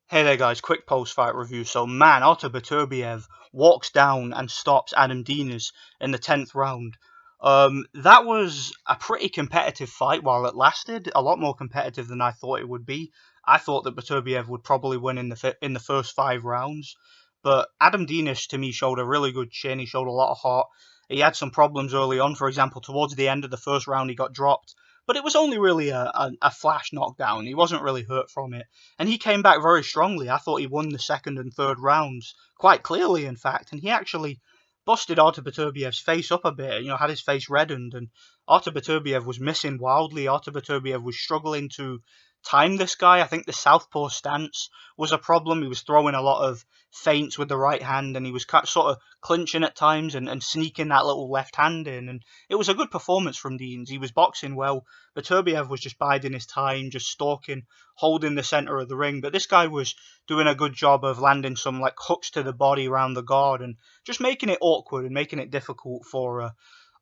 Hey there guys, quick post-fight review. So man, Artur Beterbiev walks down and stops Adam Dinas in the 10th round. That was a pretty competitive fight while it lasted, a lot more competitive than I thought it would be. I thought that Beterbiev would probably win in the first 5 rounds, but Adam Dinas to me showed a really good chin, he showed a lot of heart. He had some problems early on, for example, towards the end of the first round he got dropped, but it was only really a flash knockdown, he wasn't really hurt from it. And he came back very strongly. I thought he won the second and third rounds quite clearly, in fact. And he actually busted Artur Beterbiev's face up a bit, had his face reddened. And Artur Beterbiev was missing wildly. Artur Beterbiev was struggling to time this guy. I think the southpaw stance was a problem. He was throwing a lot of feints with the right hand, and he was sort of clinching at times and sneaking that little left hand in. And it was a good performance from Deans. He was boxing well. Beterbiev was just biding his time, just stalking, holding the center of the ring. But this guy was doing a good job of landing some like hooks to the body around the guard and just making it awkward and making it difficult for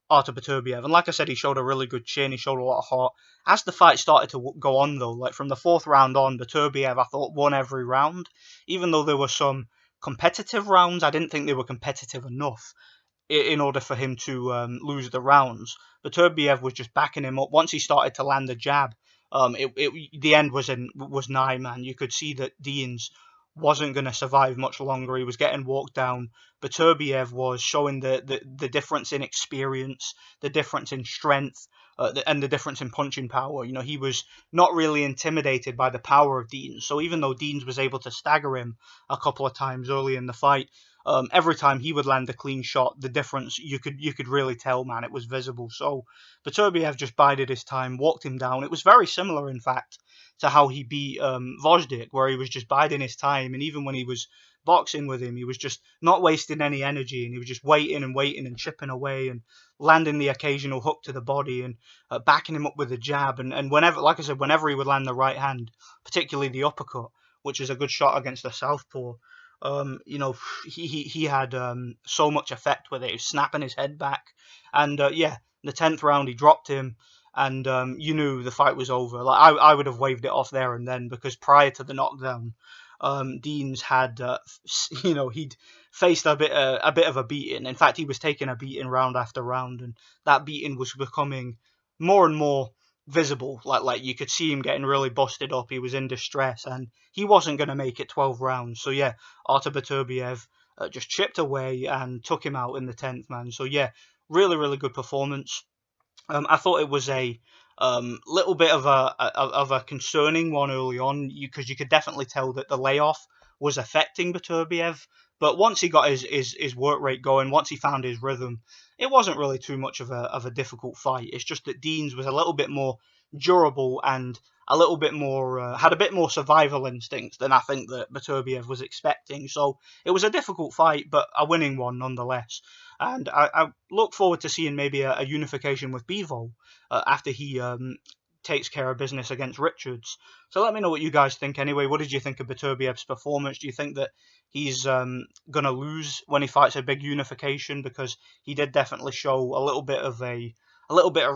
Artur Beterbiev. And like I said, he showed a really good chin. He showed a lot of heart. As the fight started to go on, though, like from the fourth round on, Beterbiev, I thought, won every round. Even though there were some competitive rounds, I didn't think they were competitive enough in order for him to lose the rounds. Beterbiev was just backing him up. Once he started to land the jab, the end was nigh, man. You could see that Deans wasn't going to survive much longer. He was getting walked down. Beterbiev was showing the difference in experience, the difference in strength, and the difference in punching power. He was not really intimidated by the power of Deans. So even though Deans was able to stagger him a couple of times early in the fight, every time he would land a clean shot, the difference you could really tell, man. It was visible. So Beterbiev just bided his time, walked him down. It was very similar, in fact, to how he beat Vojdik, where he was just biding his time, and even when he was boxing with him, he was just not wasting any energy, and he was just waiting and waiting and chipping away and landing the occasional hook to the body and backing him up with a jab. And whenever, like I said, whenever he would land the right hand, particularly the uppercut, which is a good shot against the southpaw, he had so much effect with it. He was snapping his head back, and the 10th round he dropped him, and you knew the fight was over. Like I would have waved it off there and then, because prior to the knockdown, Deans had he'd faced a bit of a beating. In fact, he was taking a beating round after round, and that beating was becoming more and more visible. Like you could see him getting really busted up. He was in distress, and he wasn't going to make it 12 rounds. So yeah, Artur Beterbiev just chipped away and took him out in the 10th, man. So yeah, really, really good performance. I thought it was a little bit of a concerning one early on, because you could definitely tell that the layoff was affecting Beterbiev. But once he got his work rate going, once he found his rhythm, it wasn't really too much of a difficult fight. It's just that Deans was a little bit more durable and a little bit more had a bit more survival instincts than I think that Beterbiev was expecting. So it was a difficult fight, but a winning one nonetheless. And I look forward to seeing maybe a unification with Bivol after he takes care of business against Richards. So let me know what you guys think anyway. What did you think of Beterbiev's performance? Do you think that he's going to lose when he fights a big unification? Because he did definitely show a little bit of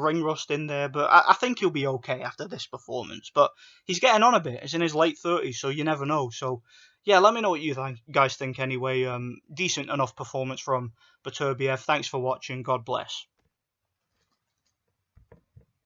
ring rust in there, but I think he'll be okay after this performance. But he's getting on a bit. He's in his late 30s, so you never know. So yeah, let me know what you guys think anyway. Decent enough performance from Beterbiev. Thanks for watching. God bless.